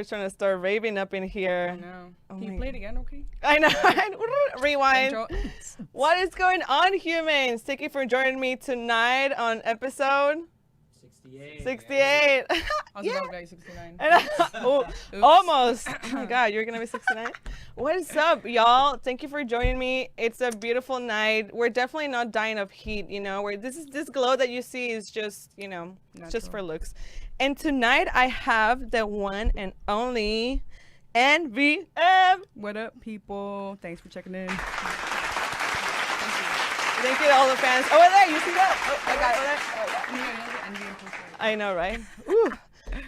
We're trying to start raving up in here. I know. Oh Can you play it again, okay? I know. Rewind. Intro. What is going on, humans? Thank you for joining me tonight on episode 68. I was about to be 69. Oh, almost. Oh my God, you're gonna be 69. What is up, y'all? Thank you for joining me. It's a beautiful night. We're definitely not dying of heat, you know. Where this glow that you see is just, you know, just for looks. And tonight I have the one and only NVM. What up, people? Thanks for checking in. Thank you to all the fans. Over there, you see that? Oh, I got it over there. I know, right? Ooh.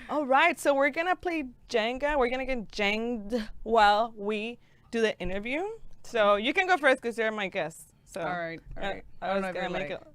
All right, so we're gonna play Jenga. We're gonna get janged while we do the interview. So you can go first because you're my guest. So all right. I don't was know if gonna you're make like it.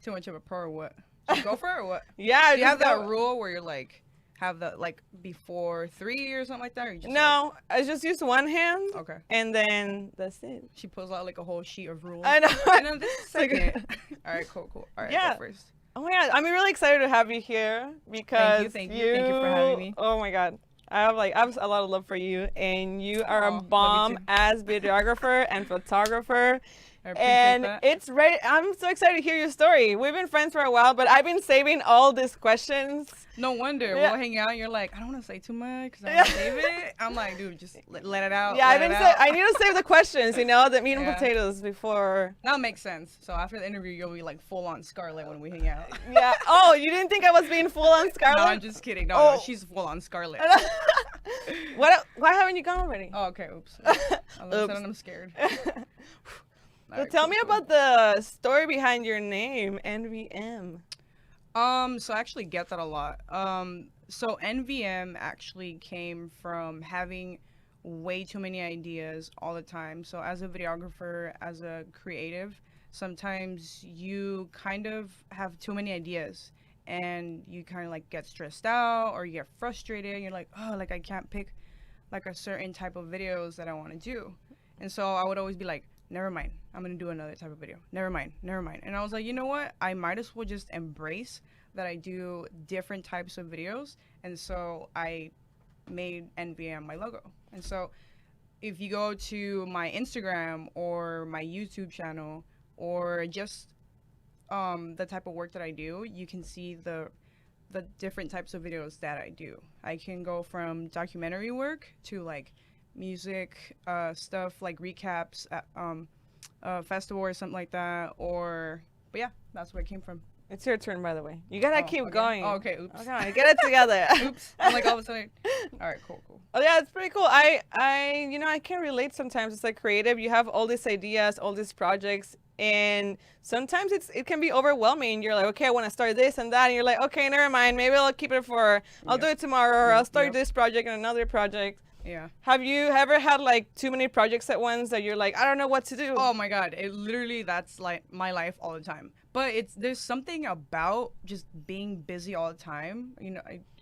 too much of a pro or what. Should we go for it or what? Yeah. Do you have go. that rule where you're like, have the like before 3 or something like that? Or you just No, I just used one hand. Okay. And then that's it. She pulls out like a whole sheet of rules. I know. And then this is second. All right, cool. All right, Yeah. go first. Oh my God, I'm really excited to have you here because Thank you for having me. Oh my God, I have a lot of love for you, and you are a Love you bomb too. as videographer and photographer. I appreciate And that. it's ready. I'm so excited to hear your story. We've been friends for a while, but I've been saving all these questions. No wonder. Yeah. We'll hang out and you're like, I don't want to say too much because I want to save it. I'm like, dude, just let it out. Yeah, let it out. I need to save the questions, you know, the meat and Yeah. potatoes before. That makes sense. So after the interview, you'll be like full on Scarlett when we hang out. Yeah. Oh, you didn't think I was being full on Scarlett? No, I'm just kidding. No, Oh. she's full on Scarlett. Why haven't you gone already? Oh, okay. Oops. All of a Oops. sudden, I'm scared. So Alright, tell cool, me cool. about the story behind your name, NVM. So I actually get that a lot. So NVM actually came from having way too many ideas all the time. So as a videographer, as a creative, sometimes you kind of have too many ideas and you kind of like get stressed out or you get frustrated and you're like, oh, like I can't pick like a certain type of videos that I want to do. And so I would always be like, never mind, I'm going to do another type of video. Never mind. And I was like, you know what? I might as well just embrace that I do different types of videos. And so I made NVM my logo. And so if you go to my Instagram or my YouTube channel or just the type of work that I do, you can see the different types of videos that I do. I can go from documentary work to like music stuff like recaps at festival or something like that, but yeah, that's where it came from. It's your turn, by the way. You gotta keep okay. going. Oh, okay, oops. Okay, get it together. Oops. I'm like all of a sudden. All right, cool. Oh yeah, it's pretty cool. I can relate sometimes. It's like creative. You have all these ideas, all these projects, and sometimes it can be overwhelming. You're like, okay, I want to start this and that, and you're like, okay, never mind. Maybe I'll keep it I'll do it tomorrow, or I'll start this project and another project. Yeah. Have you ever had like too many projects at once that you're like, I don't know what to do? Oh my God, it literally that's like my life all the time. But there's something about just being busy all the time. You know.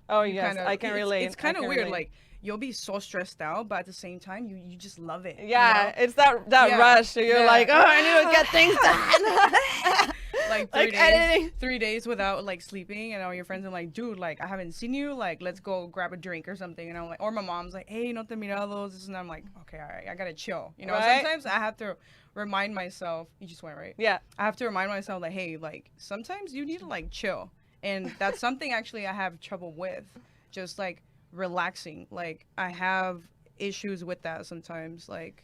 Oh yes, I can relate. It's kind of weird. Relate. Like you'll be so stressed out, but at the same time, you just love it. Yeah, you know? it's that Yeah, rush. So you're yeah. like, oh, I need to get things done. Like Like editing. 3 days without like sleeping, and all your friends are like, dude, like I haven't seen you, like let's go grab a drink or something. And I'm like, or my mom's like, hey, no te mirados, this, and I'm like, okay, all right, I gotta chill. You know, Right? sometimes I have to remind myself. You just went right. Yeah. I have to remind myself like, hey, like sometimes you need to like chill, and that's something actually I have trouble with, just like relaxing. Like I have issues with that sometimes. Like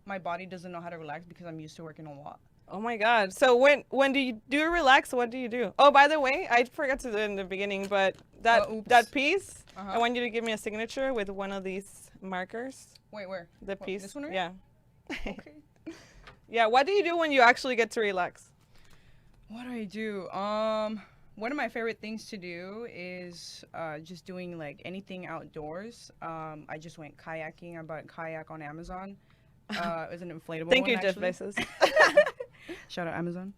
my body doesn't know how to relax because I'm used to working a lot. Oh my God. So when do you relax? What do you do? Oh, by the way, I forgot to do it in the beginning, but Oops. that piece, Uh-huh. I want you to give me a signature with one of these markers. Wait, where? The What, piece. This one, right? Yeah. Okay. Yeah. What do you do when you actually get to relax? What do I do? One of my favorite things to do is just doing like anything outdoors. I just went kayaking. I bought a kayak on Amazon. It was an inflatable Thank one, you, Jeff actually. Bezos. Shout out Amazon.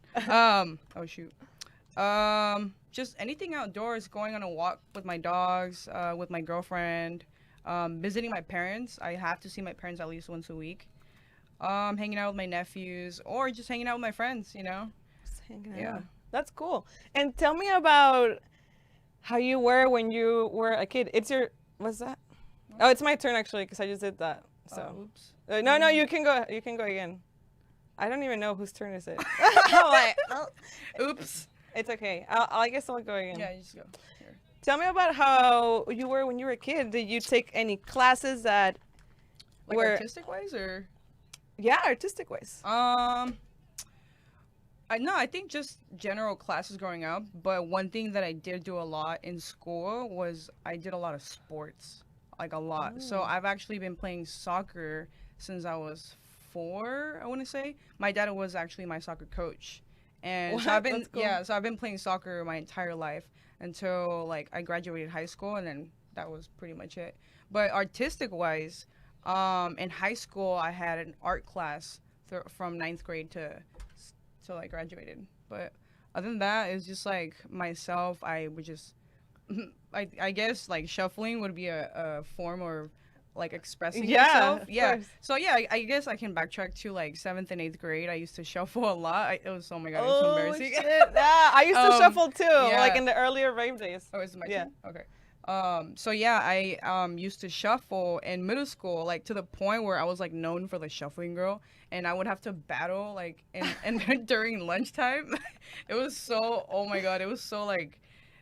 Oh shoot. Just anything outdoors, going on a walk with my dogs, with my girlfriend, visiting my parents. I have to see my parents at least once a week. Hanging out with my nephews, or just hanging out with my friends, you know? Just hanging Yeah. out. That's cool. And tell me about how you were when you were a kid. What's that? Oh, it's my turn actually because I just did that. So. Oops. No, you can go. You can go again. I don't even know whose turn is it. I'm like, oh. Oops. It's okay. I guess I'll go again. Yeah, you just go. Here. Tell me about how you were when you were a kid. Did you take any classes that Like were artistic wise or? artistic ways? I think just general classes growing up. But one thing that I did do a lot in school was I did a lot of sports, like a lot. So I've actually been playing soccer since I was 4. I want to say my dad was actually my soccer coach, and so What? I've been That's cool. so I've been playing soccer my entire life until like I graduated high school, and then that was pretty much it. But artistic wise, in high school I had an art class from ninth grade to till I graduated. But other than that, it's just like myself. I would just, I guess like shuffling would be a form or like expressing yourself. of Yeah. course. So yeah, I guess I can backtrack to like 7th and 8th grade. I used to shuffle a lot. It was, oh my god, it was so embarrassing. Shit. Yeah, I used to shuffle too, like yeah. in the earlier rave days. Oh, is it my Yeah. turn? Okay. So yeah, I used to shuffle in middle school, like to the point where I was like known for the shuffling girl, and I would have to battle like and during lunchtime. It was so, oh my god, it was so like,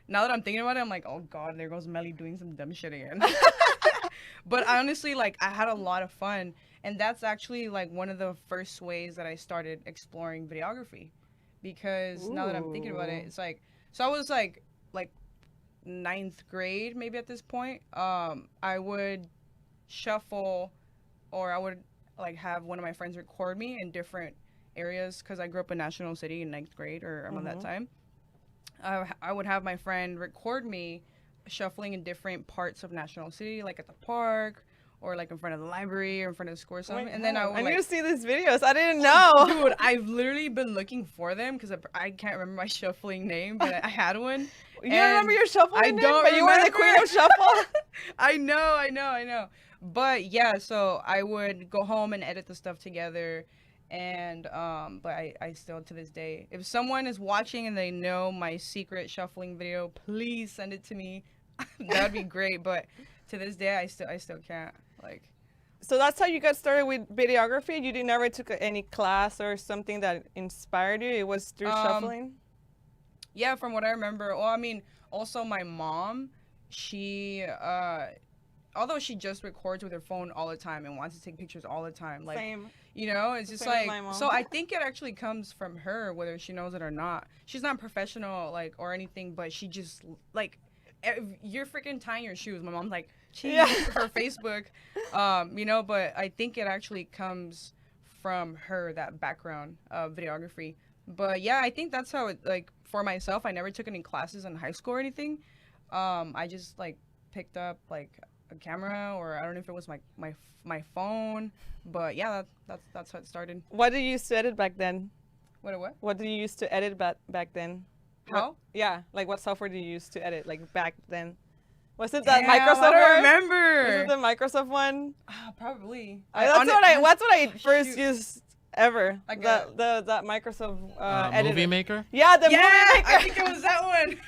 now that I'm thinking about it, I'm like, oh god, there goes Melly doing some dumb shit again. But I honestly, like, I had a lot of fun, and that's actually like one of the first ways that I started exploring videography, because now that I'm thinking about it, Ooh. it's like, so I was like ninth grade maybe at this point. I would shuffle, or I would like have one of my friends record me in different areas, because I grew up in National City in ninth grade or around that time. I would have my friend record me shuffling in different parts of National City, like at the park or like in front of the library or in front of the school or Oh my something. And then I God. would I like, need to see these videos. I didn't know. dude, I've literally been looking for them because I can't remember my shuffling name, but I had one. You don't remember your shuffling I name? don't But you were the queen of shuffle? I know. But yeah, so I would go home and edit the stuff together. And but I still, to this day, if someone is watching and they know my secret shuffling video, please send it to me. That would be great. But to this day, I still can't, like. So that's how you got started with videography? You never took any class or something that inspired you? It was through shuffling? Yeah, from what I remember. Well, I mean, also my mom, she although she just records with her phone all the time and wants to take pictures all the time, like, Same. you know, it's just Same with like, my mom. so I think it actually comes from her, whether she knows it or not. She's not professional, like, or anything, but she just, like, you're freaking tying your shoes. My mom's like, Yeah. for Facebook, you know, but I think it actually comes from her, that background of videography. But yeah, I think that's how it, like, for myself, I never took any classes in high school or anything. I just, like, picked up, like, a camera, or I don't know if it was my phone, but yeah, that's how it started. What did you use to edit back then? What? What did you use to edit back then? How? Yeah, like what software did you use to edit like back then? Was it that Damn, Microsoft? I Was remember. it the Microsoft one? Probably. That's what I first shoot. used ever. Like that Microsoft editor. Movie Maker? Yeah, the Yeah, movie maker. I think it was that one.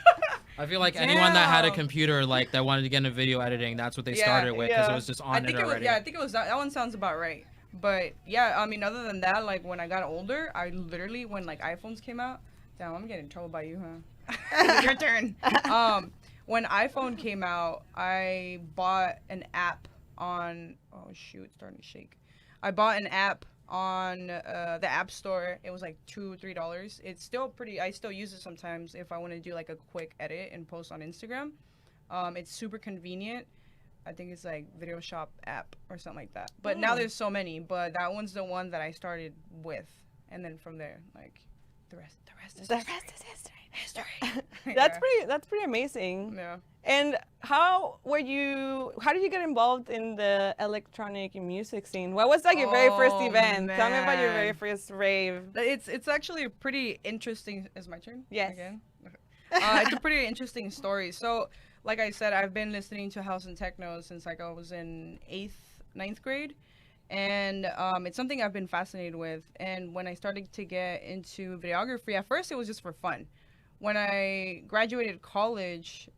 I feel like anyone that had a Damn. computer like that wanted to get into video editing, that's what they started with, because yeah. it was just I on think it it was, already. yeah, I think it was that one. Sounds about right. But yeah, I mean, other than that, like when I got older, I literally, when like iPhones came out, damn, I'm getting in trouble by you, huh? Your turn. When iPhone came out, I bought an app on, oh shoot, it's starting to shake. I bought an app on the App Store. It was like $2-3. It's still pretty, I still use it sometimes if I want to do like a quick edit and post on Instagram. It's super convenient. I think it's like Video Shop app or something like that. But now there's so many, but that one's the one that I started with. And then from there, like the rest is history. That's pretty amazing. Yeah. And how did you get involved in the electronic music scene? What was like your very first Oh, event? Tell me about your very man. first rave. It's actually a pretty interesting. Is my turn? Yes. Again? Okay. It's a pretty interesting story. So, like I said, I've been listening to house and techno since like I was in 9th grade, and it's something I've been fascinated with. And when I started to get into videography, at first it was just for fun. When I graduated college,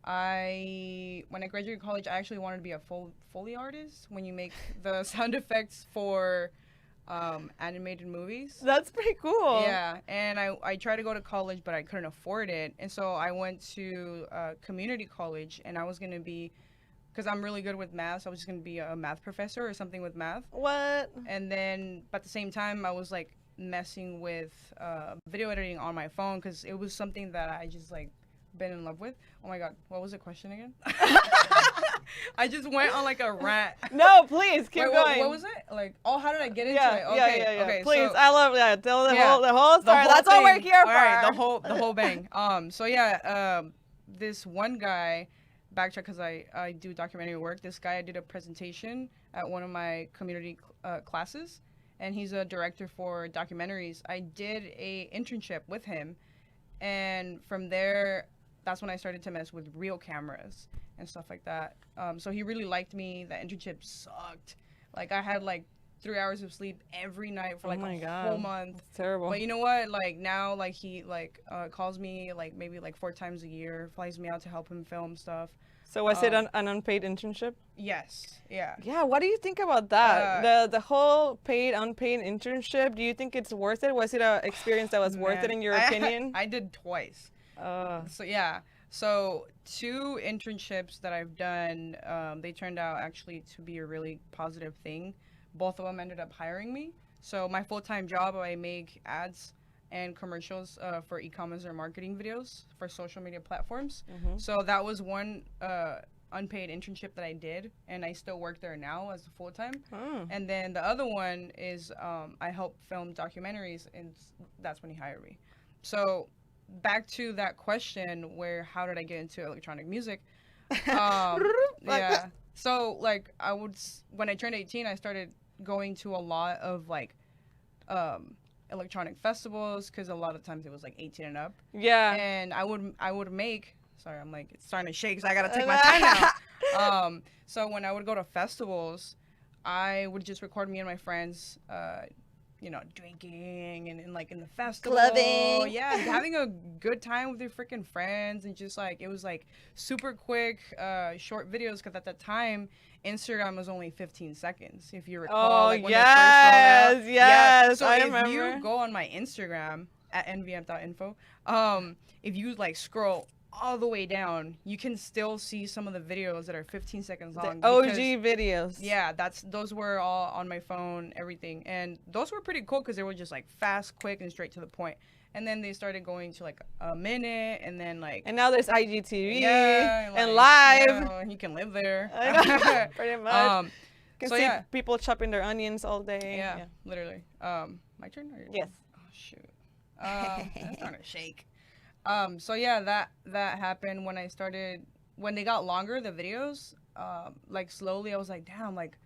when I graduated college, I actually wanted to be a Foley artist when you make the sound effects for animated movies. That's pretty cool. Yeah, and I tried to go to college, but I couldn't afford it, and so I went to community college, and I was gonna be, because I'm really good with math, so I was just gonna be a math professor or something with math. What? And then, but at the same time, I was like messing with video editing on my phone because it was something that I just like been in love with. Oh my god, what was the question again? I just went on like a rant. No, please keep Wait, going. what was it? Like, oh, how did I get into Yeah, it? Okay, yeah. okay. Please, so, I love that. Tell the yeah, whole story. That's what we're here for. All right, the whole bang. So yeah, this one guy, backtrack because I do documentary work. This guy, I did a presentation at one of my community classes, and he's a director for documentaries. I did a internship with him, and from there, that's when I started to mess with real cameras and stuff like that. So he really liked me. The internship sucked. Like, I had like 3 hours of sleep every night for like whole month. It's terrible. But you know what? Like, now, like, he like calls me like maybe like 4 times a year, flies me out to help him film stuff. So was it an unpaid internship? Yes. Yeah. Yeah, what do you think about that? The whole paid, unpaid internship, do you think it's worth it? Was it an experience that was worth it in your opinion? I did twice. So yeah. So 2 internships that I've done, they turned out actually to be a really positive thing. Both of them ended up hiring me. So my full-time job, I make ads and commercials for e-commerce or marketing videos for social media platforms. Mm-hmm. So that was one unpaid internship that I did, and I still work there now as a full-time. Oh. And then the other one is I help film documentaries, and that's when he hired me. So back to that question, where how did I get into electronic music? Yeah. So like when I turned 18, I started going to a lot of like electronic festivals, because a lot of times it was like 18 and up. Yeah. And I would make, sorry, I'm like, it's starting to shake, so I gotta take my time now. So when I would go to festivals, I would just record me and my friends, you know, drinking and like in the festival. Clubbing. Yeah, having a good time with your freaking friends, and just like, it was like super quick, short videos, because at that time, Instagram was only 15 seconds, if you recall. Oh, like when yes, they first rolled out. yes, Yeah. So I if remember. you go on my Instagram at nvm.info, if you like scroll all the way down, you can still see some of the videos that are 15 seconds long. The OG videos. Yeah, those were all on my phone, everything. And those were pretty cool because they were just like fast, quick, and straight to the point. And then they started going to like a minute, and then like... And now there's IGTV yeah, and like, live. You know, you can live there. I know, pretty much. You can so see yeah. people chopping their onions all day. Yeah, literally. My turn? Or Yes. Oh, shoot. That's starting to shake. So yeah, that happened when they got longer, the videos, like slowly I was like, damn, like,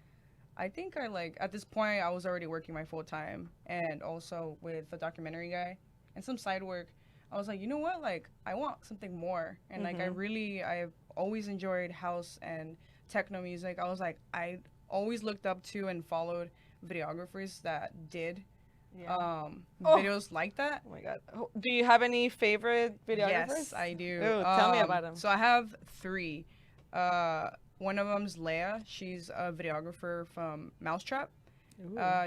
I think I like, at this point I was already working my full time, and also with the documentary guy and some side work. I was like, you know what, like, I want something more. And like, I've always enjoyed house and techno music. I was like, I always looked up to and followed videographers that did videos like that. Oh my god. Do you have any favorite videographers? Yes, I do. Ooh, tell me about them. So I have 3. One of them's Leia. She's a videographer from Mousetrap.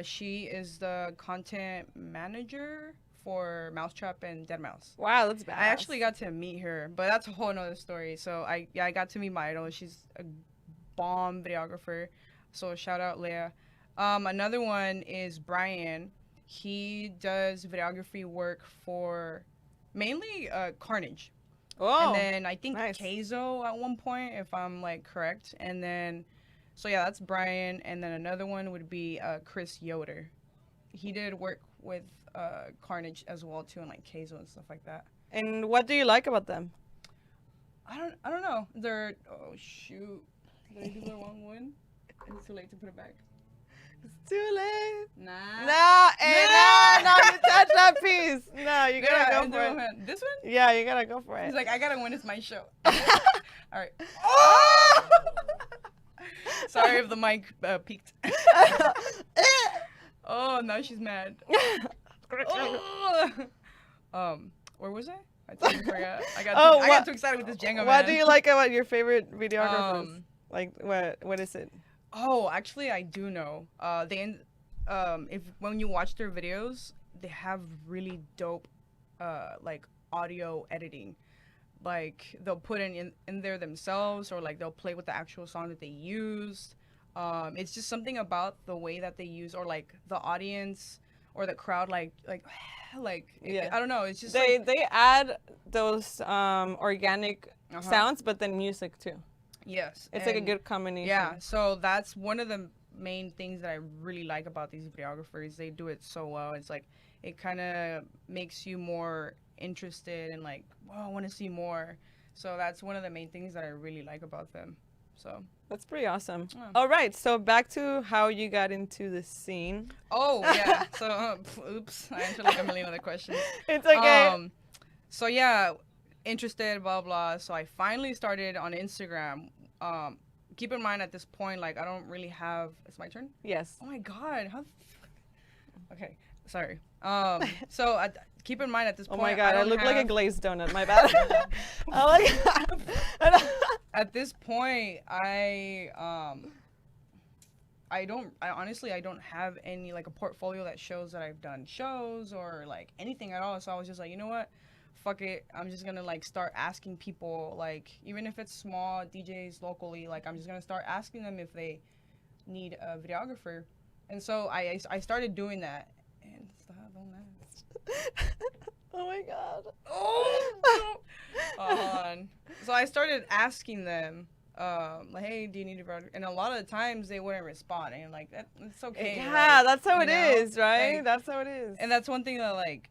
She is the content manager for Mousetrap and Deadmau5. Wow, that's bad. I actually got to meet her, but that's a whole nother story. So I got to meet my idol. She's a bomb videographer. So shout out Leia. Another one is Brian. He does videography work for mainly Carnage. Oh, and then I think nice. Keizo at one point, if I'm like correct. And then, so yeah, that's Brian. And then another one would be Chris Yoder. He did work with Carnage as well too, and like Keizo and stuff like that. And what do you like about them? I don't know. They're, oh shoot, did I do the wrong one? It's too late to put it back. It's too late. Nah. No, you touch that piece. No, you gotta go for it. This one? Yeah, you gotta go for it. He's like, I gotta win. It's my show. All right. Sorry if the mic peaked. Oh, now she's mad. Oh. Where was I? I totally forgot. I got too excited with this Jenga man. What do you like about your favorite videographers? Like, what is it? Oh, actually, I do know. When you watch their videos, they have really dope, like audio editing. Like they'll put in there themselves, or like they'll play with the actual song that they used. It's just something about the way that they use, or like the audience or the crowd, like yeah. I don't know. It's just they add those organic sounds, but then music too. Yes, it's like a good combination. Yeah, so that's one of the main things that I really like about these videographers. They do it so well. It's like it kind of makes you more interested and like, wow, I want to see more. So that's one of the main things that I really like about them. So that's pretty awesome. Yeah. All right, so back to how you got into the scene. Oh yeah. So oops, I answered like a million other questions. It's okay. So yeah, interested, blah blah. So I finally started on Instagram. Keep in mind at this point, like I don't really have. It's my turn. Yes. Oh my God. Okay. Sorry. So keep in mind at this point. Oh my God, I look like a glazed donut. My bad. Oh my God. At this point, I honestly don't have any like a portfolio that shows that I've done shows or like anything at all. So I was just like, you know what? Fuck it. I'm just gonna like start asking people, like even if it's small DJs locally, like I'm just gonna start asking them if they need a videographer. And so I started doing that. And stop, don't laugh. Oh my God. Oh, no. Hold on. So I started asking them, like, hey, do you need a videographer? And a lot of the times they wouldn't respond. And like, it's okay. Yeah, like, that's how it is, right? Like, that's how it is. And that's one thing that like,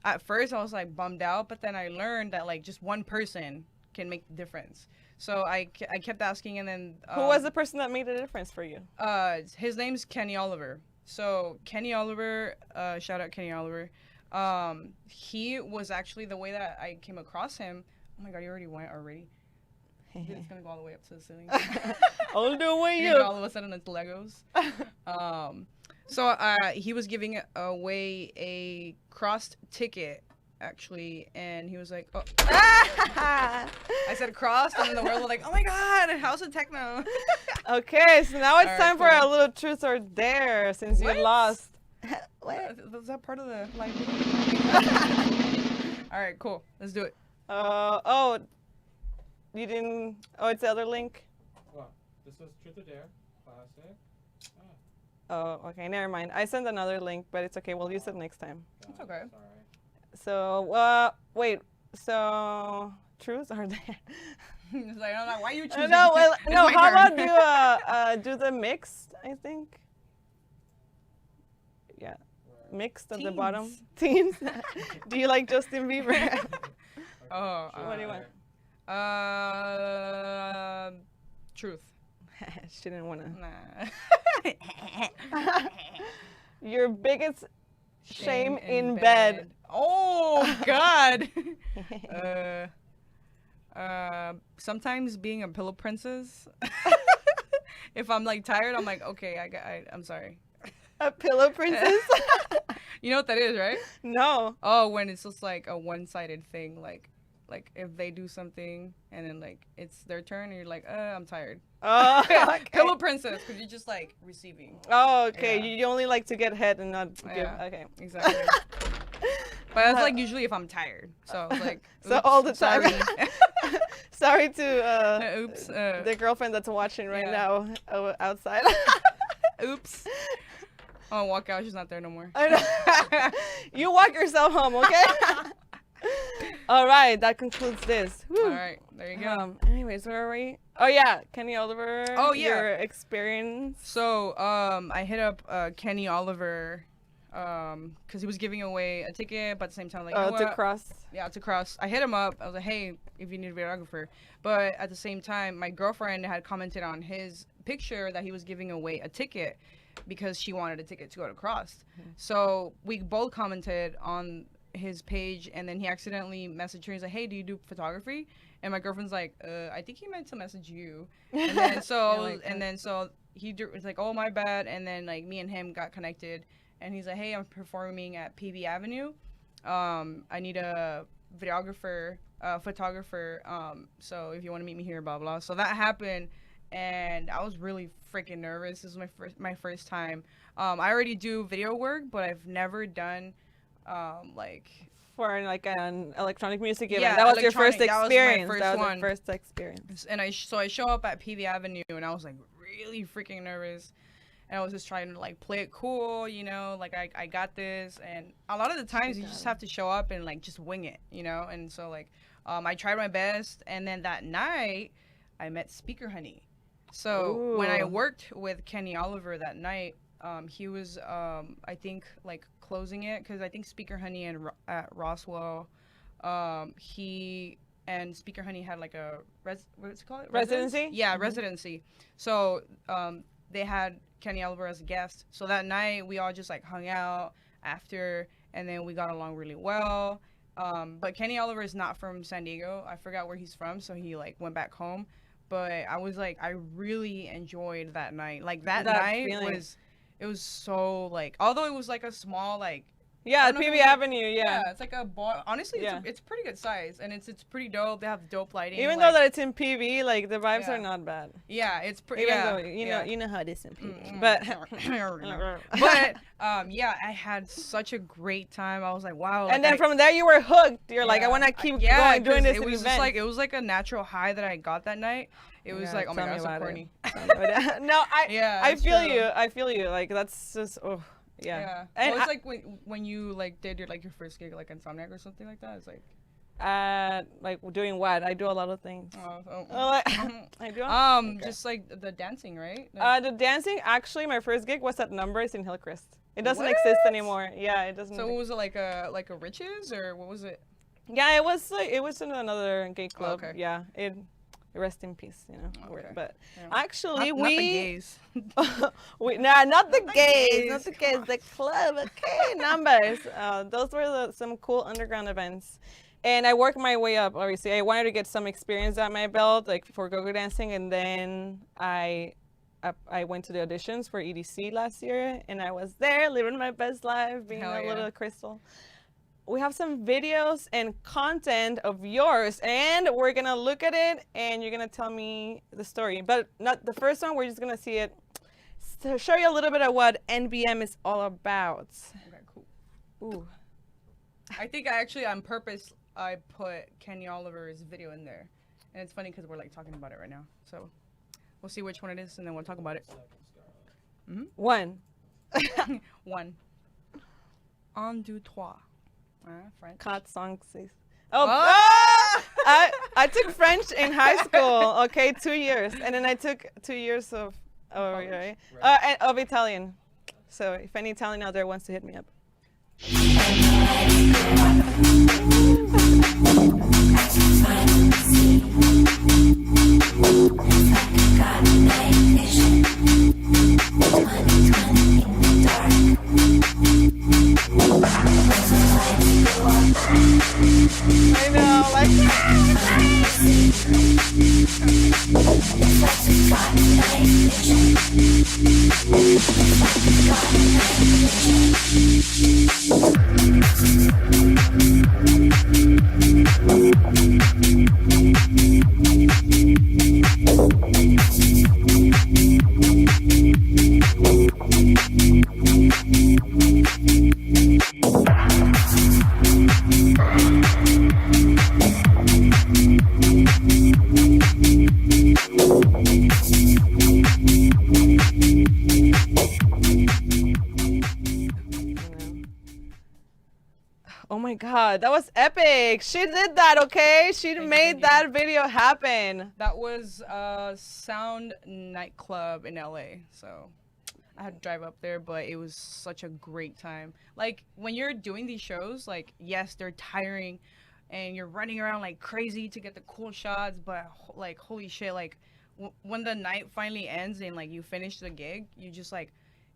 at first I was like bummed out, but then I learned that like just one person can make the difference. So I kept asking, and then who was the person that made a difference for you? His name's Kenny Oliver. So Kenny Oliver, shout out Kenny Oliver. He was actually the way that I came across him. Oh my God, you already went already. It's gonna go all the way up to the ceiling. All the way up. All of a sudden it's Legos. So he was giving away a crossed ticket, actually, and he was like, oh. I said crossed, and then the world was like, oh my God, House of Techno. Okay, so now it's All time right, for a little truth or dare, since you lost. What? Was that part of the live? All right, cool. Let's do it. Oh, you didn't. Oh, it's the other link. What? This was truth or dare. Classic. Oh, okay. Never mind. I sent another link, but it's okay. We'll use it next time. It's okay. So, wait. So, truth or dare? It's like, I'm like, why are you choosing? No, well, no. How about you do the mixed? I think. Yeah, mixed at the bottom. Teens. Do you like Justin Bieber? Oh, what do you want? Truth. She didn't want to. Nah. Your biggest shame in bed. Oh God. Sometimes being a pillow princess. If I'm like tired, I'm like, okay, I'm sorry. A pillow princess? You know what that is, right? No. Oh, when it's just like a one-sided thing, like if they do something and then like it's their turn and you're like, I'm tired. Oh, okay. Pillow princess, because you're just like receiving. Oh, okay. Yeah. You only like to get head and not give. Yeah, okay. Exactly. But that's like usually if I'm tired. So it's like, so all the time. Sorry, sorry to oops. The girlfriend that's watching right now outside. Oops. Oh, walk out. She's not there no more. I know. You walk yourself home, okay? All right, that concludes this. Whew. All right, there you go. Anyways, where are we? Oh yeah, Kenny Oliver. Oh yeah, your experience. So I hit up Kenny Oliver because he was giving away a ticket, but at the same time, like, to cross. Yeah, to cross. I hit him up. I was like, hey, if you need a videographer. But at the same time, my girlfriend had commented on his picture that he was giving away a ticket because she wanted a ticket to go to cross. Mm-hmm. So we both commented on his page, and then he accidentally messaged her. He's like, hey, do you do photography? And my girlfriend's like, I think he meant to message you. And then so he was like, oh, my bad. And then like me and him got connected, and he's like, hey, I'm performing at PB Avenue. I need a videographer, photographer. So if you want to meet me here, blah blah. So that happened, and I was really freaking nervous. This was my first time. I already do video work, but I've never done like For like an electronic music event. Yeah, That was your first electronic, that was my experience. first That was one. your first experience. and so I show up at PV Avenue, and I was like really freaking nervous. And I was just trying to like play it cool, you know, like I got this. And a lot of the times you just have to show up and like just wing it, you know. And so like I tried my best, and then that night I met Speaker Honey. So when I Ooh. worked with Kenny Oliver that night, he was I think like closing it, because I think Speaker Honey and at Roswell, he and Speaker Honey had like a what's it called? Residency? Yeah, residency. So they had Kenny Oliver as a guest. So that night we all just like hung out after, and then we got along really well. But Kenny Oliver is not from San Diego. I forgot where he's from, so he like went back home. But I was like, I really enjoyed that night. Like that night feeling. it was so like, although it was like a small like, Yeah, I don't know PV if it was, like- Avenue, yeah. it's like a bar. Honestly, Yeah. it's pretty good size, and it's pretty dope. They have dope lighting. Even like, though that it's in PV, like the vibes Yeah. are not bad. yeah, it's pretty. Even Yeah, though you know how it is in PV. But But yeah, I had such a great time. I was like, wow. and then from there you were hooked. You're like, I Yeah, want to keep yeah, going doing 'cause this it was event. just like, it was like a natural high that I got that night. It was Yeah, like, oh my tell god, me so about corny. it. No, Yeah, I it's feel true. you. I feel you. Like that's just yeah. Yeah. And Well, it's like when you like did your first gig like Insomniac or something like that. It's like, like doing what? I do a lot of things. oh. I do. Okay. Just like the dancing, right? The dancing. Actually, my first gig was at Numbers in Hillcrest. It doesn't What? exist anymore. Yeah, it doesn't. So what was it, like a Riches, or what was it? Yeah, it was like it was in another gay club. okay. Yeah, it. Rest in peace, you know. Okay. But Yeah. actually, Not the gays. Nah, not the Not the gays, gays, not the come gays, the club. Okay, Numbers. Those were some cool underground events. And I worked my way up, obviously. I wanted to get some experience at my belt, like for go-go dancing. And then I went to the auditions for EDC last year. And I was there living my best life, being Hell a yeah. little crystal. We have some videos and content of yours. And we're going to look at it. And you're going to tell me the story. But not the first one. We're just going to see it to show you a little bit of what NVM is all about. Okay, cool. Ooh. I think I actually on purpose I put Kenny Oliver's video in there, and it's funny because we're like talking about it right now. So we'll see which one it is, and then we'll talk about it. One. One. Un, deux, trois. French. Cat song says. Oh, Oh! I took French in high school. Okay, 2 years, and then I took 2 years of right? And of Italian. So if any Italian out there wants to hit me up. I know, like. Oh my god, that was epic. She did that, okay? She Thank made you. that video happen. That was Sound nightclub in LA. So I had to drive up there, but it was such a great time. Like when you're doing these shows, like yes, they're tiring and you're running around like crazy to get the cool shots, but like holy shit, like when the night finally ends and like you finish the gig, you just like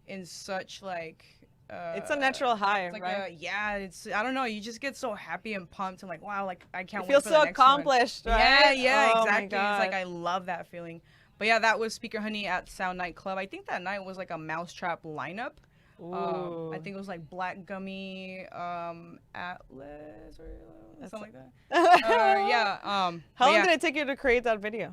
in such like It's a natural high, it's like right? it's I don't know, you just get so happy and pumped and like wow, like I can't You wait feel for so the next one. accomplished, right? Yeah, Oh my exactly. It's like God. I love that feeling. But yeah, that was Speaker Honey at Sound nightclub. I think that night was like a Mousetrap lineup. I think it was like Black Gummy Atlas or something like that. Yeah. How long did it take you to create that video?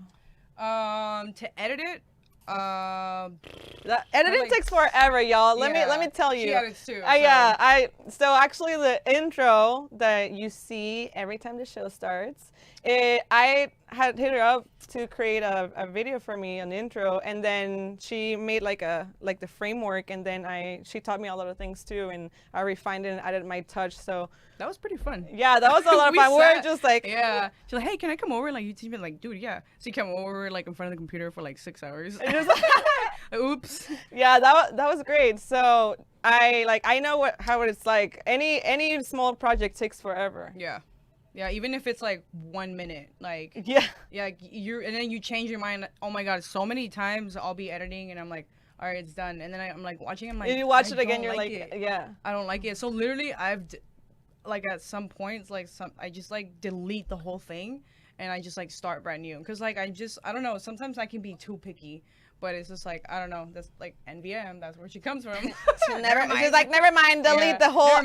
To edit it. That editing takes forever, y'all. Let me tell you. She edits too. Yeah. So actually the intro that you see every time the show starts, I had hit her up to create a video for me, an intro, and then she made like the framework, and then she taught me a lot of things too, and I refined it and added my touch. So that was pretty fun. Yeah, that was a lot of fun. We're just like, yeah. She's like, hey, can I come over? Like, you teach me, like, dude, yeah. So you come over like in front of the computer for like 6 hours. Oops. Yeah, that was great. So I know how it's like. Any small project takes forever. Yeah. Yeah, even if it's like 1 minute, like yeah, and then you change your mind. Oh my God, so many times I'll be editing and I'm like, all right, it's done, and then I'm like watching. I'm like, if you watch it again, you're like, yeah, I don't like it. So literally, like at some points, like I just like delete the whole thing, and I just like start brand new, because like I don't know. Sometimes I can be too picky. But it's just like, I don't know, that's like NVM, that's where she comes from. She's like, never mind, delete the whole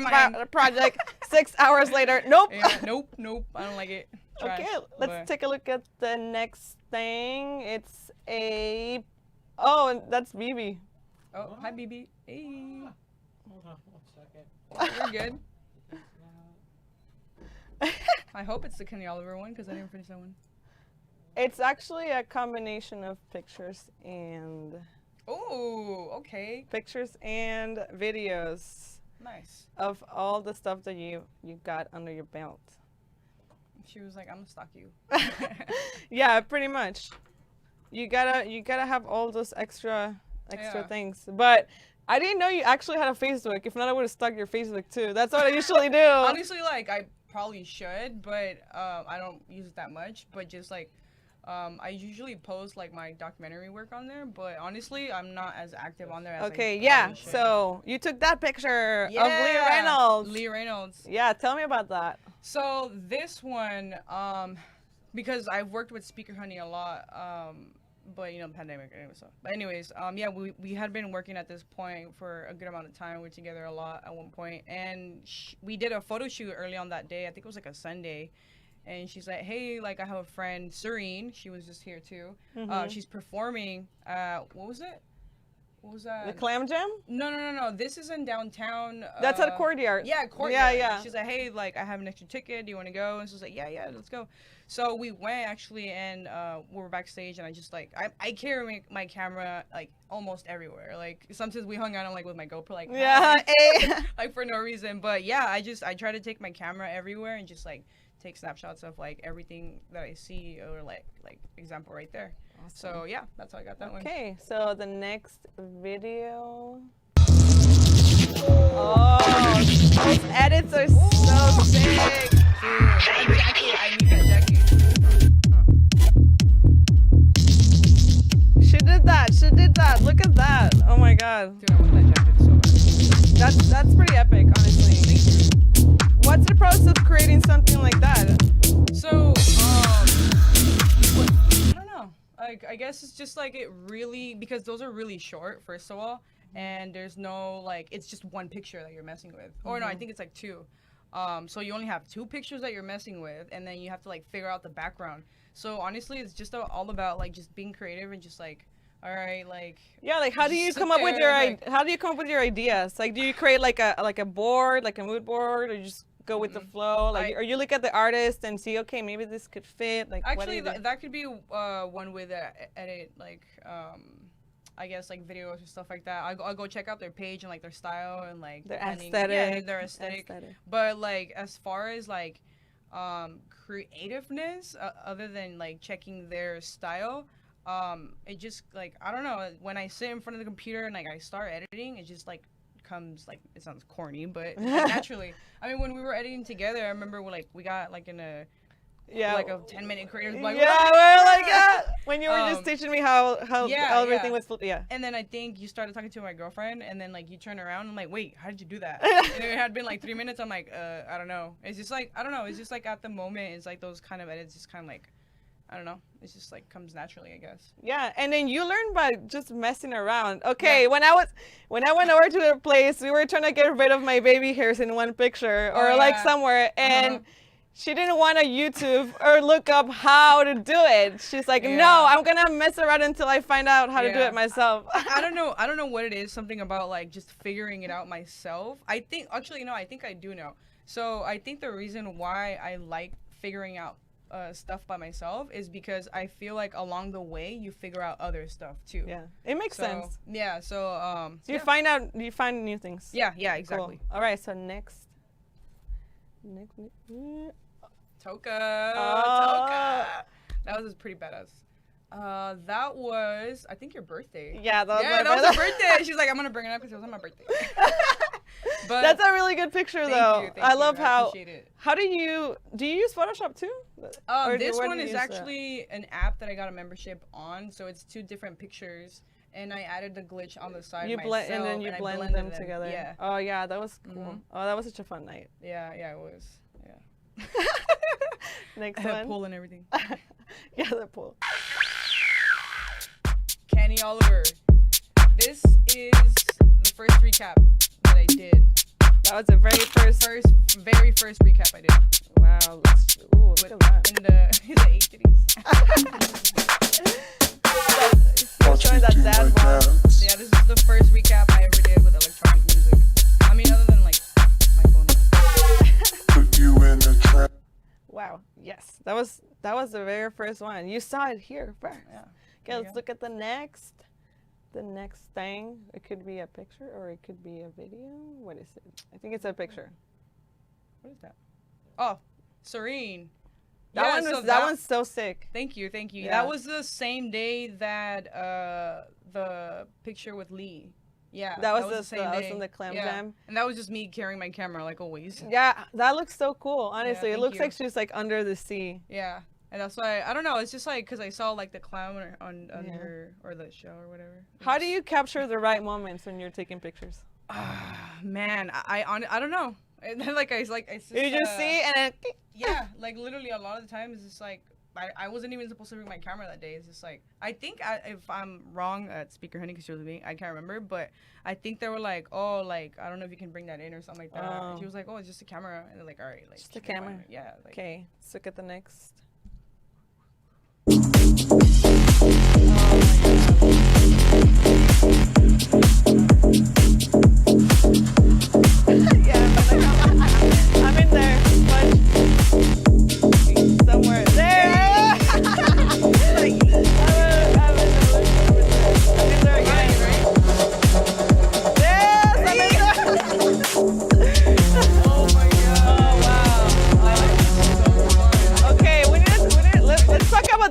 project. 6 hours later, nope. Yeah, nope, I don't like it. Trash. Okay, let's take a look at the next thing. It's and that's BB. Oh, hi BB. Hey. Hold on 1 second. You're good. I hope it's the Kenny Oliver one, because I didn't finish that one. It's actually a combination of pictures and... Oh, okay. Pictures and videos. Nice. Of all the stuff that you got under your belt. She was like, I'm gonna stalk you. Yeah, pretty much. You gotta have all those extra things. But I didn't know you actually had a Facebook. If not, I would have stuck your Facebook too. That's what I usually do. Honestly, like, I probably should, but I don't use it that much. But just like... I usually post like my documentary work on there, but honestly, I'm not as active on there as I should. So you took that picture of Lee Reynolds. Lee Reynolds. Yeah, tell me about that. So this one, because I've worked with Speaker Honey a lot, but you know, pandemic anyway. So, but anyways, yeah, we had been working at this point for a good amount of time. We were together a lot at one point, and we did a photo shoot early on that day. I think it was like a Sunday. And she's like, hey, like, I have a friend, Serene. She was just here, too. Mm-hmm. She's performing, what was it? What was that? The Clam Jam? No. This is in downtown. That's at Courtyard. Yeah, Courtyard. Yeah. She's like, hey, like, I have an extra ticket. Do you want to go? And she's like, yeah, let's go. So we went, actually, and we were backstage. And I just, like, I carry my camera, like, almost everywhere. Like, sometimes we hung out, like, with my GoPro, like, like, for no reason. But, yeah, I try to take my camera everywhere and just, like, take snapshots of like everything that I see, or like example right there. Awesome. So yeah, that's how I got that one. Okay, so the next video. Oh, those edits are so sick. Dude, I need that jacket. She did that. Look at that. Oh my god. Dude, I want that jacket so bad. That's pretty epic, honestly. What's the process of creating something like that? So, I don't know. Like, I guess it's just like because those are really short, first of all, and there's no, like, it's just one picture that you're messing with. Or no, I think it's like 2. So you only have 2 pictures that you're messing with, and then you have to like figure out the background. So honestly, it's just all about like just being creative and just like, all right, like, yeah, like how do you come up with your ideas? Like, do you create like a board, like a mood board, or you just go with the flow, like, or you look at the artist and see, okay, maybe this could fit, like, actually that could be one way to edit, like, I guess like videos or stuff like that. I'll go check out their page and like their style and like their aesthetic. Yeah, their aesthetic. But like as far as like creativeness, other than like checking their style, it just like, I don't know, when I sit in front of the computer and like I start editing, it just like comes, like, it sounds corny, but naturally. I mean, when we were editing together, I remember we got like in a like a 10-minute creator's like, yeah, we're like, when you were just teaching me how everything was, and then I think you started talking to my girlfriend, and then like you turn around and I'm like, wait, how did you do that? And it had been like 3 minutes. I'm like, I don't know. It's just like, I don't know. It's just like at the moment, it's like those kind of edits just kind of like I don't know. It's just like comes naturally, I guess. Yeah, and then you learn by just messing around. Okay, when I went over to their place, we were trying to get rid of my baby hairs in one picture or like somewhere, and she didn't want to YouTube or look up how to do it. She's like, no, I'm gonna mess around until I find out how to do it myself. I don't know. I don't know what it is. Something about like just figuring it out myself. I think actually, no, I think I do know. So I think the reason why I like figuring out stuff by myself is because I feel like along the way you figure out other stuff too. Yeah, it makes sense. Yeah, so you find new things. Yeah, exactly. Cool. All right, so next. Toka. Toka. That was pretty badass. That was I think your birthday. Yeah, that was my birthday. She's like, I'm gonna bring it up because it was on my birthday. But that's a really good picture, though. Thank you. Love how. Appreciate it. How do you use Photoshop too? This one is actually an app that I got a membership on, so it's 2 different pictures, and I added the glitch on the side myself, and then you blend them together. Yeah. Oh yeah, that was cool. Mm-hmm. Oh, that was such a fun night. Yeah, it was. Yeah. Next I had one. pool and everything. Yeah, the pool. Kenny Oliver. This is the first recap that I did. That was the very first recap I did. Wow. Look at that. In the 80s. Showing that dad bod. Yeah, this is the first recap I ever did with electronic music. I mean, other than like my phone. Put you in the trap. Wow. Yes. That was the very first one. You saw it here first. Yeah. Okay, let's look at the next thing. It could be a picture or it could be a video. What is it? I think it's a picture. What is that? Oh, Serene. That one's so sick. Thank you. Yeah. That was the same day that the picture with Lee. Yeah. That was the same day. That was in the Clam Jam. And that was just me carrying my camera like always. Yeah, that looks so cool. Honestly, it looks you. like she's like under the sea. Yeah. And that's why I don't know. It's just like because I saw like the clown on her or the show or whatever. How do you capture the right moments when you're taking pictures? Man, I don't know. And then like it's just, you just see and then yeah, like literally a lot of the time it's just like I wasn't even supposed to bring my camera that day. It's just like I think if I'm wrong at Speaker Honey because she was with me, I can't remember, but I think they were like, oh, like I don't know if you can bring that in or something like that. And she was like, oh, it's just a camera, and they're like, all right, like just a camera. Yeah. Like, okay, let's look at the next. I'm in there, but somewhere there.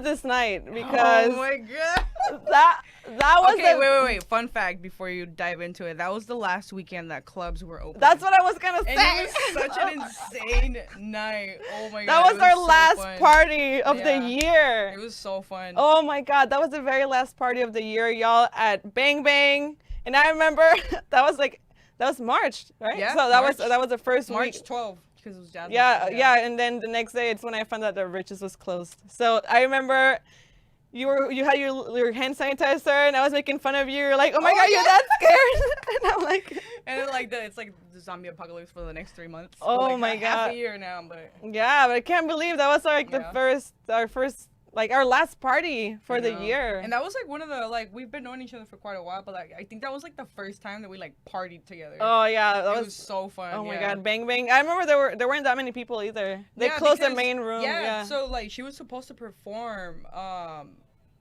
This night because oh my god, that was okay. Wait. Fun fact before you dive into it, that was the last weekend that clubs were open. That's what I was gonna say. And it was such an insane night. Oh my god, that was our so last fun. party of the year. It was so fun. Oh my god, that was the very last party of the year, y'all, at Bang Bang. And I remember that was March, right? Yeah, so that was the first March week. 12th. It was yeah, and then the next day it's when I found out that Rich's was closed. So I remember you had your hand sanitizer and I was making fun of you. You're like, oh my god, you're that scared. And I'm like, and then like it's like the zombie apocalypse for the next 3 months. Oh like, my god, half a year now, but yeah, but I can't believe that was like our first like our last party for the year. And that was like one of the like we've been knowing each other for quite a while, but like I think that was like the first time that we like partied together. Oh yeah, that was so fun. Oh my god, Bang Bang! I remember there weren't that many people either. They closed the main room. Yeah. So like she was supposed to perform.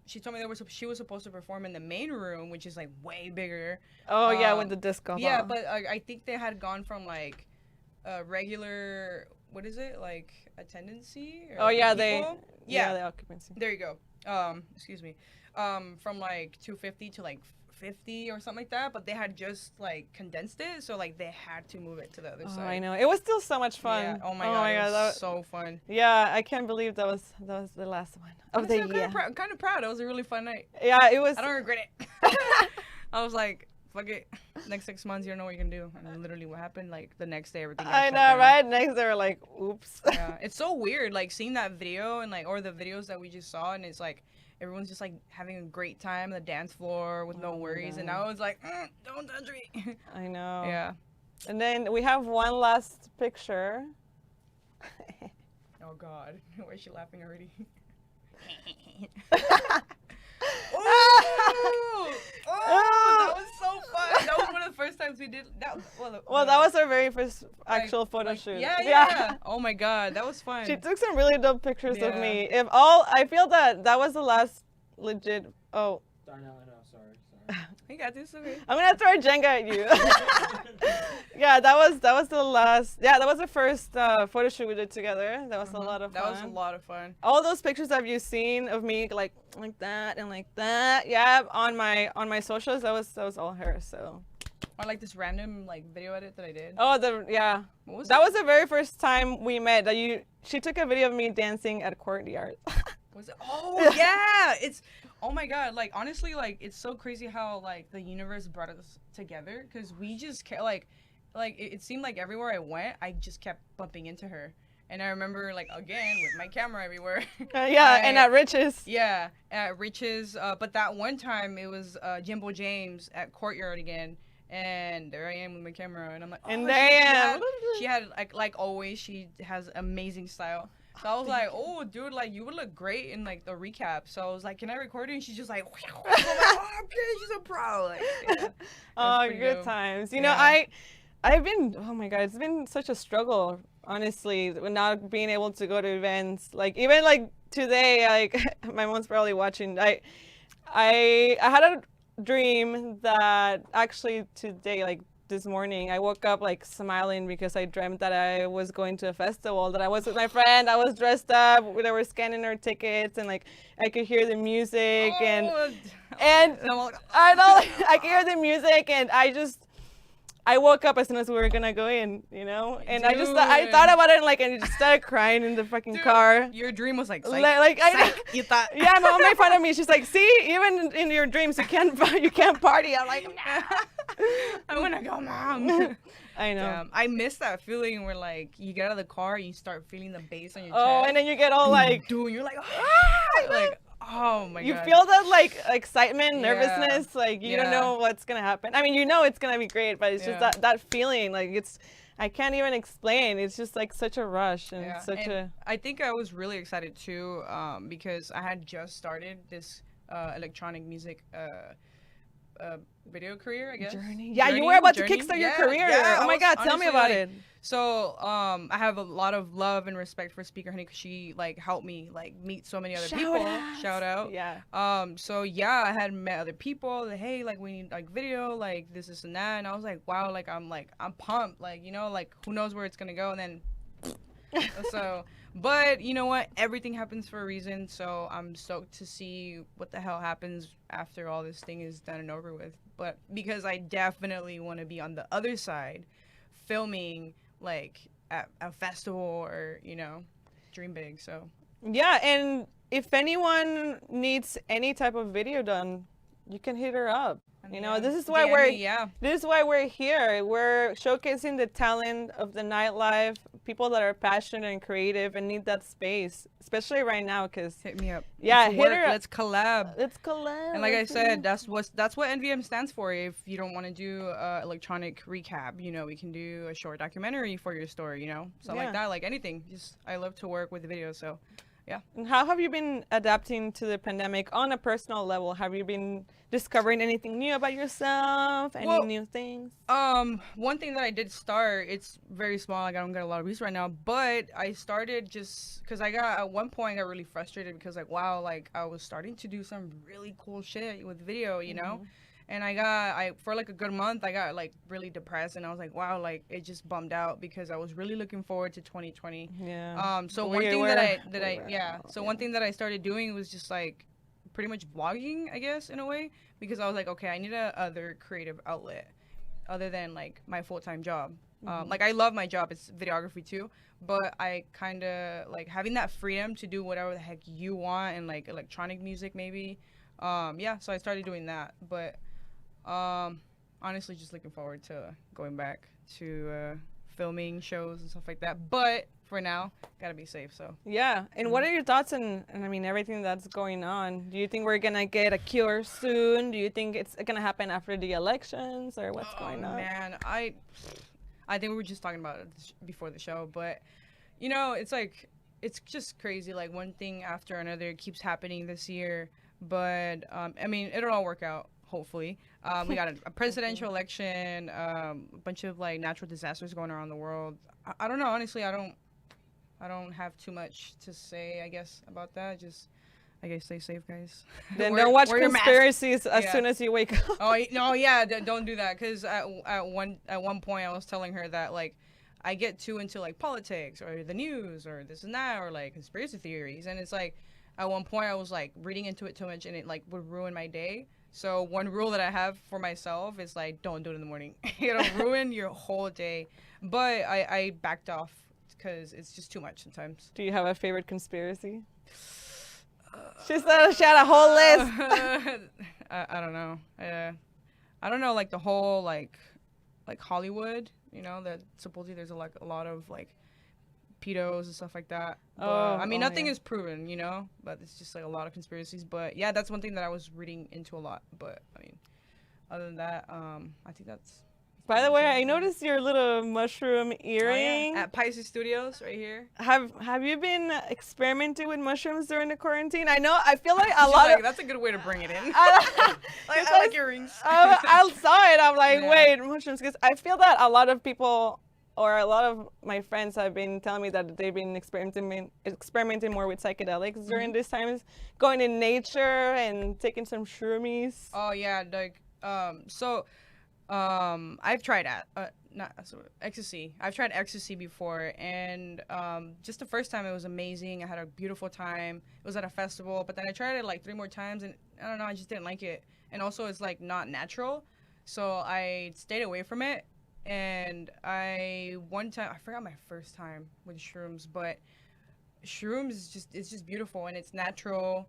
She told me she was supposed to perform in the main room, which is like way bigger. Oh yeah, with the disco. Yeah, but I think they had gone from like regular. What is it like attendancy? Oh yeah, people? the occupancy. There you go. Excuse me. From like 250 to like 50 or something like that, but they had just like condensed it, so like they had to move it to the other side. I know. It was still so much fun. Yeah. Oh my god, it was so fun. Yeah, I can't believe that was the last one of the year. I'm kind of proud. It was a really fun night. Yeah, it was. I don't regret it. I was like, fuck it. Next 6 months, you don't know what you're gonna do. And then literally what happened, like, the next day, everything got I shut know, down. right? Next, they were like, oops. Yeah, it's so weird, like, seeing that video and, like, or the videos that we just saw, and it's like, everyone's just, like, having a great time on the dance floor with no my worries, and God. now it's like, don't touch me. I know. Yeah. And then we have one last picture. Oh, God. Why is she laughing already? Oh, that was so fun. That was one of the first times we did that. Well, that was our very first actual photo shoot. Yeah. Oh my God, that was fun. She took some really dope pictures of Yeah. me. I feel that was the last legit. Oh, Sorry. You got this, okay? I'm gonna throw a Jenga at you. Yeah, that was the last. Yeah, that was the first photo shoot we did together. That was a lot of fun. That was a lot of fun. All those pictures have you seen of me like that and like that? Yeah, on my socials. That was all her. So. Or like this random like video edit that I did. Oh, What was that it? was the very first time we met. She took a video of me dancing at Courtyard. Was it? Oh yeah, it's. Oh my God, like honestly, like it's so crazy how like the universe brought us together because we just kept like it seemed like everywhere I went, I just kept bumping into her. And I remember like again with my camera everywhere. Yeah, and at Rich's. Yeah, at Rich's. But that one time it was Jimbo James at Courtyard again. And there I am with my camera, and I'm like, oh, And there I am. She had like always, she has amazing style. So I was like, oh, dude, like you would look great in like the recap. So I was like, can I record it? And she's just like, I'm like, oh, okay, she's a pro. Like, yeah, Oh, pretty good dope. times. You know, Yeah. I've been. Oh my God, it's been such a struggle, honestly, with not being able to go to events. Like even like today, like my mom's probably watching. I had a dream that actually today, like this morning, I woke up like smiling because I dreamt that I was going to a festival, that I was with my friend, I was dressed up, they were scanning our tickets, and like I could hear the music and I'm like, I know, I could hear the music, and I woke up as soon as we were gonna go in, you know, and I Dude. thought about it, and like, and I just started crying in the fucking dude, car. your dream was like, psych, Like I, psych. You thought, yeah, my mom made fun of me. She's like, "See, even in your dreams, you can't party." I'm like, I wanna go, mom. I know. Damn, I miss that feeling where like you get out of the car, you start feeling the bass on your Oh, chest. and then you get all like, dude, you're like, ah! Like, oh my you God. feel that like excitement, Yeah. nervousness, like you don't Yeah. know what's gonna happen. I mean, you know it's gonna be great, but it's just Yeah. that feeling, like I can't even explain. It's just like such a rush and Yeah, such and a. I think I was really excited too, because I had just started this electronic music video career, I guess. Journey. Yeah, you were about to kickstart your career. Yeah, Oh I my was God, tell me honestly, about like- it. So I have a lot of love and respect for Speaker Honey because she like helped me like meet so many other people. Shout out. Yeah. So yeah, I had met other people that, hey, like we need like video, like this and that, and I was like, wow, like I'm pumped, like, you know, like who knows where it's gonna go, and then so, but you know what, everything happens for a reason, so I'm stoked to see what the hell happens after all this thing is done and over with. But because I definitely want to be on the other side filming like at a festival or, you know, dream big. So Yeah, and if anyone needs any type of video done, you can hit her up. You know, yeah, this is why DM we're me, yeah. this is why we're here. We're showcasing the talent of the nightlife, people that are passionate and creative and need that space, especially right now, because Hit me up. Yeah, Let's hit work, her up. let's collab. it's collab. And like I said, that's what NVM stands for. If you don't want to do electronic recap, you know, we can do a short documentary for your story, you know, something Yeah. like that, like anything. Just I love to work with the videos, so yeah. And how have you been adapting to the pandemic on a personal level? Have you been discovering anything new about yourself? Any Well, new things? One thing that I did start, it's very small, like I don't get a lot of views right now, but I started just because at one point I got really frustrated because like, wow, like I was starting to do some really cool shit with video, you know? And I for like a good month, I got like really depressed, and I was like, wow, like it just bummed out because I was really looking forward to 2020. Yeah. So We one thing were- that I we were- yeah. So one thing that I started doing was just like pretty much vlogging, I guess, in a way, because I was like, okay, I need a other creative outlet other than like my full-time job. Like I love my job, it's videography too, but I kind of like having that freedom to do whatever the heck you want and like electronic music maybe. Yeah, so I started doing that, but honestly just looking forward to going back to filming shows and stuff like that. But for now, gotta be safe. So Yeah. And what are your thoughts on, I mean, everything that's going on? Do you think we're gonna get a cure soon? Do you think it's gonna happen after the elections, or what's going on? Man, I think we were just talking about it before the show, but you know, it's like it's just crazy. Like one thing after another keeps happening this year. But I mean, it'll all work out. Hopefully, we got a presidential election, a bunch of like natural disasters going around the world. I don't know. Honestly, I don't have too much to say. I guess about that. Just I guess stay safe, guys. Then don't watch wear your mask. conspiracies as soon as you wake up. Oh no, yeah, don't do that. Cause at one point I was telling her that like I get too into like politics or the news or this and that or like conspiracy theories, and it's like at one point I was like reading into it too much and it like would ruin my day. So one rule that I have for myself is like don't do it in the morning. It'll ruin your whole day. But I backed off because it's just too much sometimes. Do you have a favorite conspiracy? She said she had a whole list. I don't know. I don't know, like the whole like Hollywood, you know, that supposedly there's a lot of like pedos and stuff like that. But, I mean, nothing is proven, you know, but it's just like a lot of conspiracies. But yeah, that's one thing that I was reading into a lot. But I mean, other than that, I think that's. By the way, I noticed your little mushroom earring. At Pisces Studios, right here. Have you been experimenting with mushrooms during the quarantine? I feel like a lot of. That's a good way to bring it in. I like earrings. I saw it. I'm like, Yeah. wait, mushrooms. Because I feel that a lot of people, or a lot of my friends, have been telling me that they've been experimenting more with psychedelics during these times, going in nature and taking some shroomies. Oh yeah, like I've tried ecstasy. I've tried ecstasy before, and just the first time it was amazing. I had a beautiful time. It was at a festival, but then I tried it like 3 more times, and I don't know, I just didn't like it. And also, it's like not natural, so I stayed away from it. And one time I forgot my first time with shrooms, but shrooms is just beautiful and it's natural.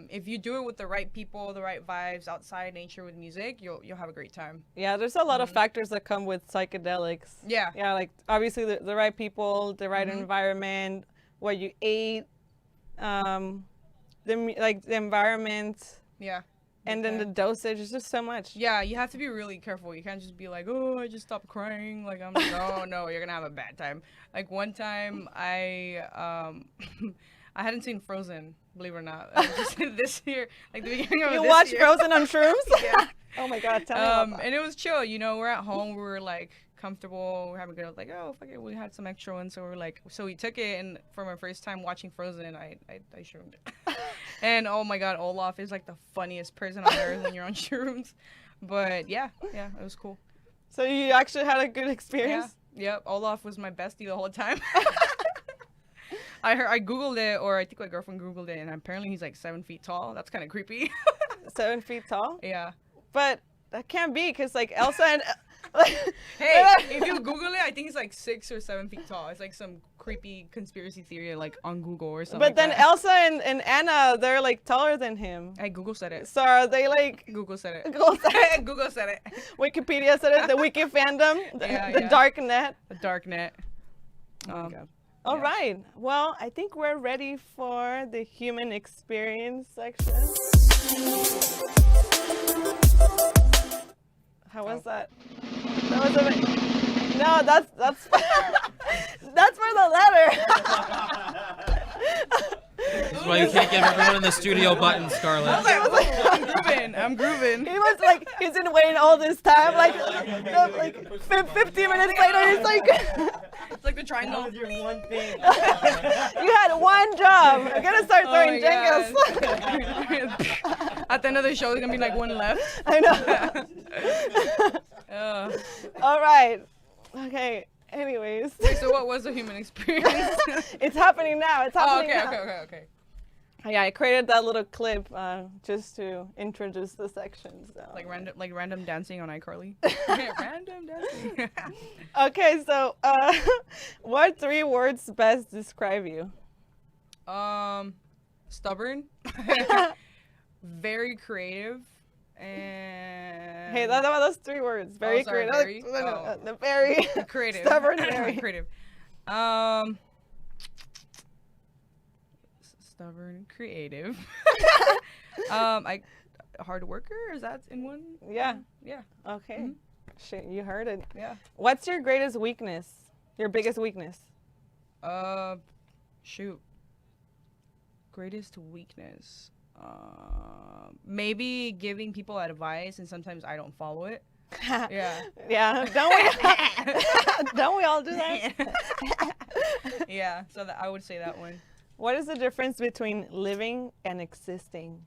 If you do it with the right people, the right vibes, outside nature with music, you'll have a great time. Yeah, there's a lot of factors that come with psychedelics. Yeah. Yeah, like obviously the right people, the right environment, what you ate, the environment. Yeah. And then the dosage is just so much. Yeah, you have to be really careful. You can't just be like, oh, I just stopped crying. Like, I'm like, no, you're gonna have a bad time. Like one time, I hadn't seen Frozen, believe it or not. Just this year, like the beginning of You this watched year. Frozen on shrooms? Yeah. Oh my God, tell me about that. And it was chill. You know, we're at home. We were like comfortable. We're having good. Like, oh fuck it, we had some extra ones, so we're like, so we took it. And for my first time watching Frozen, I shroomed it. And oh my God, Olaf is like the funniest person on earth when you're on shrooms. But yeah, it was cool. So you actually had a good experience? Yeah. Yep, Olaf was my bestie the whole time. I Googled it, or I think my girlfriend Googled it, and apparently he's like 7 feet tall. That's kind of creepy. 7 feet tall? Yeah. But that can't be, because like Elsa and... Hey, if you Google it, I think he's like 6 or 7 feet tall. It's like some creepy conspiracy theory like on Google or something. But then like Elsa and Anna, they're like taller than him. Hey, Google said it. So are they like... Google said it. Google said it. Google said it. Wikipedia said it, the wiki fandom, the Yeah. dark net. The dark net. Oh my God. All right. Well, I think we're ready for the human experience section. How was that? That was a No, that's that's for the letter. This is why you can't give everyone in the studio buttons, Scarlett. I'm grooving. He was like, he's been waiting all this time, like 15 minutes later, he's like, It's like the triangle. That was your one thing. you had one job. I'm gonna start throwing jingles. At the end of the show, there's gonna be like one left. I know. All right. Okay. Anyways. Wait, so what was the human experience? It's happening now. It's happening now. Okay. Yeah, I created that little clip just to introduce the section. So. Like random dancing on iCarly. Random dancing. Okay, so what 3 words best describe you? Stubborn, very creative, And Hey, those 3 words. Very sorry, creative. very? The very creative. stubborn, very. creative. Stubborn, creative. I hard worker. Is that in one? Yeah. Yeah. Okay. Shit, you heard it. Yeah. What's your greatest weakness? Your biggest weakness? Shoot. Greatest weakness. Maybe giving people advice and sometimes I don't follow it. Yeah. Yeah. Don't we all do that? Yeah. So I would say that one. What is the difference between living and existing?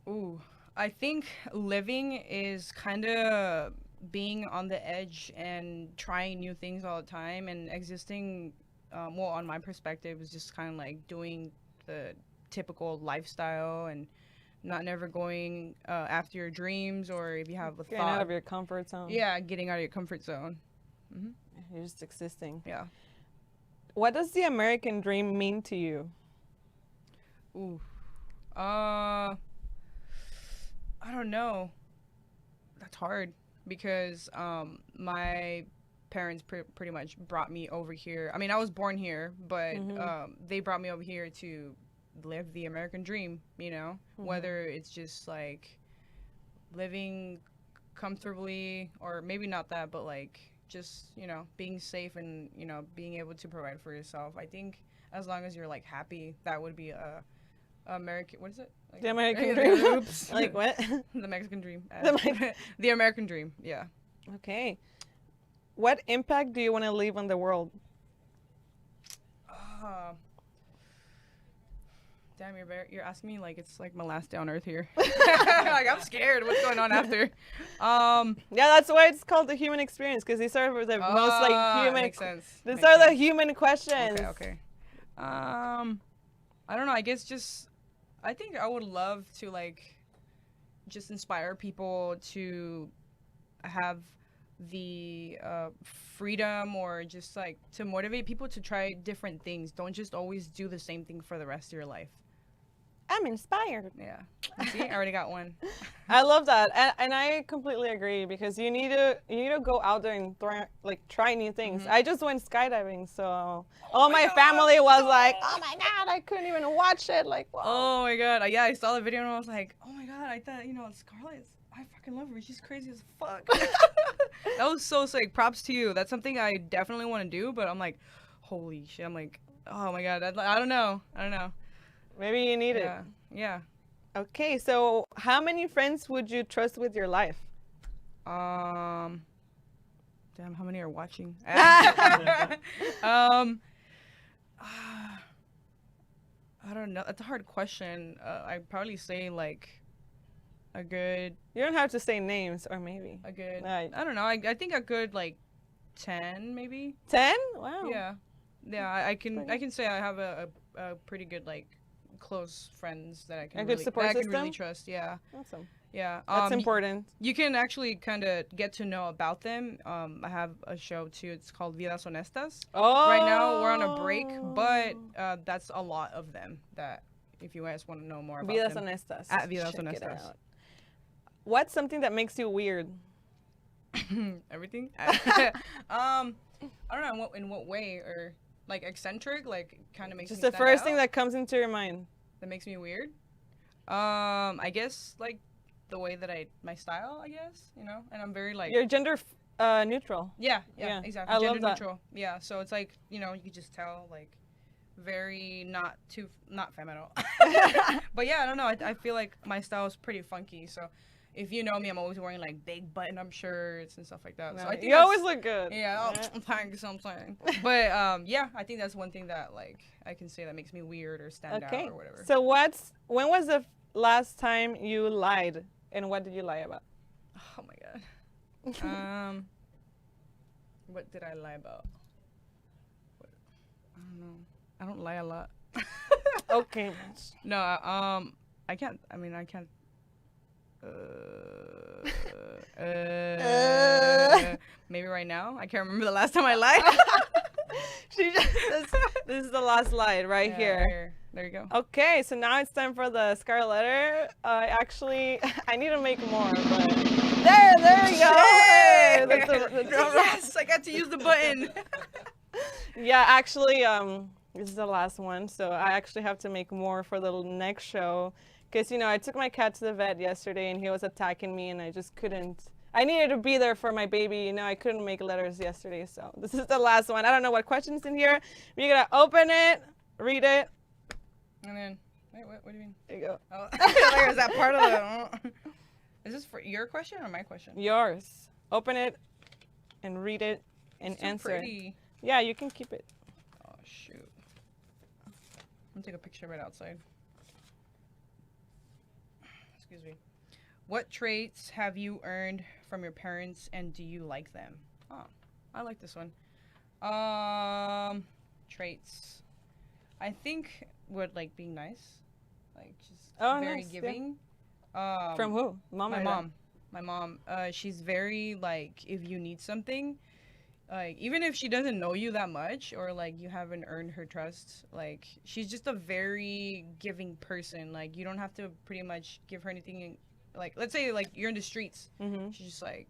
Ooh, I think living is kind of being on the edge and trying new things all the time, and existing, well, on my perspective, is just kind of like doing the typical lifestyle and not never going after your dreams, or if you have a Getting thought. out of your comfort zone. Yeah, getting out of your comfort zone. You're just existing. Yeah. What does the American dream mean to you? Ooh. I don't know. That's hard because my parents pretty much brought me over here. I mean, I was born here, but they brought me over here to live the American dream, you know? Whether it's just like living comfortably, or maybe not that, but like just, you know, being safe and, you know, being able to provide for yourself. I think as long as you're like happy, that would be a American, what is it? Like, The American dream. Oops. Like what? The Mexican dream. The The American dream, yeah. Okay. What impact do you want to leave on the world? Damn, you're asking me like it's like my last day on earth here. Like I'm scared. What's going on after? Yeah, that's why it's called the human experience, because these are the most like human. Makes sense. These Makes are the sense. human questions. Okay. I don't know. I guess I think I would love to like just inspire people to have the freedom, or just like to motivate people to try different things. Don't just always do the same thing for the rest of your life. I'm inspired. Yeah. See, I already got one. I love that, and I completely agree, because you need to go out there and try new things. I just went skydiving, so all my God. family was like, "Oh my God, I couldn't even watch it!" Like, wow. Oh my God. Yeah, I saw the video and I was like, oh my God, I thought, you know, Scarlett, I fucking love her. She's crazy as fuck. That was so sick. Props to you. That's something I definitely want to do, but I'm like, holy shit. I'm like, oh my God. I don't know. Maybe you need Yeah. Yeah. it. Okay, so how many friends would you trust with your life? Damn, how many are watching? I don't know. That's a hard question. I'd probably say like a good, You don't have to say names, or maybe I don't know. I think a good like 10 maybe. 10. Wow. Yeah. Yeah, I can say I have a pretty good like close friends that I can A good really, support that I can really system? trust. Yeah. Awesome. Yeah. That's important. You can actually kind of get to know about them. I have a show too. It's called Vidas Honestas. Oh. Right now we're on a break, but that's a lot of them. That if you guys want to know more about Vidas them, Honestas. at Vidas Check it Honestas. out. What's something that makes you weird? Everything. I don't know in what way, or like eccentric, like kind of makes Just me the stand first out? thing that comes into your mind. That makes me weird. I guess like the way that my style, I guess, you know, and I'm very like You're gender neutral. yeah, Yeah, exactly. I love Gender that. neutral. Yeah, so it's like, you know, you could just tell like very not feminine. But yeah, I don't know. I feel like my style is pretty funky. So if you know me, I'm always wearing like big button-up shirts and stuff like that. No, So I think you that's- always look good. Yeah, I'm tired because I'm saying. But yeah, I think that's one thing that like I can say that makes me weird or stand Okay. out or whatever. So when was the last time you lied, and what did you lie about? Oh my God. What did I lie about? I don't know. I don't lie a lot. Okay. No, I can't. I mean, I can't. Maybe right now. I can't remember the last time I lied. This is the last slide right Yeah, here. There you go. Okay, so now it's time for the Scarlett Letter. Actually, I need to make more, but there you go. Hey, that's the drum roll. Yes, I got to use the button. Yeah, actually, this is the last one, so I actually have to make more for the next show. Because, I took my cat to the vet yesterday, and he was attacking me, and I just couldn't. I needed to be there for my baby. I couldn't make letters yesterday, so this is the last one. I don't know what question's in here. You're going to open it, read it. And then, wait, what do you mean? There you go. Oh, there's that part of the. Is this for your question or my question? Yours. Open it and read it and It's too answer. pretty. Yeah, you can keep it. Oh shoot! I'm gonna take a picture right outside. Excuse me. What traits have you earned from your parents, and do you like them? Oh, I like this one. Traits. I think would like being nice, like just very nice, yeah. giving. From who? Mom My or mom. My mom. She's very like if you need something, like even if she doesn't know you that much or like you haven't earned her trust, like she's just a very giving person. Like you don't have to pretty much give her anything. Like let's say like you're in the streets, Mm-hmm. she's just like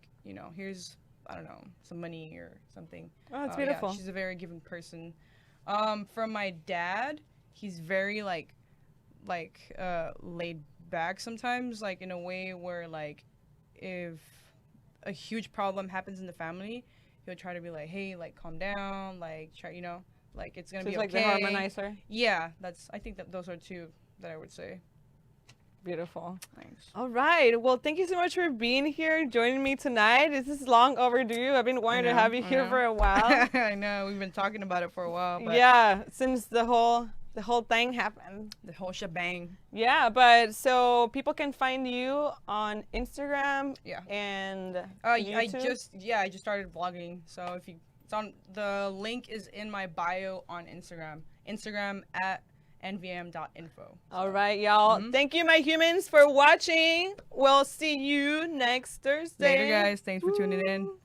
here's I don't know some money or something. Oh, that's Yeah, beautiful. she's a very giving person. From my dad, he's very like laid back sometimes, like in a way where like if a huge problem happens in the family, he'll try to be like, hey, like calm down, like try, like it's gonna Just be like okay. the harmonizer. Yeah, I think that those are two that I would say. Beautiful. Thanks. All right. Well, thank you so much for being here, joining me tonight. This is long overdue. I've been wanting to have you here for a while. I know we've been talking about it for a while, but Yeah, since the whole thing happened. the whole shebang. Yeah, but so people can find you on Instagram Yeah. and I YouTube? just started vlogging. So if it's on the link is in my bio on Instagram. Instagram at nvm.info. All right, y'all. Thank you, my humans, for watching. We'll see you next Thursday. Later, guys. Thanks for tuning in. Woo.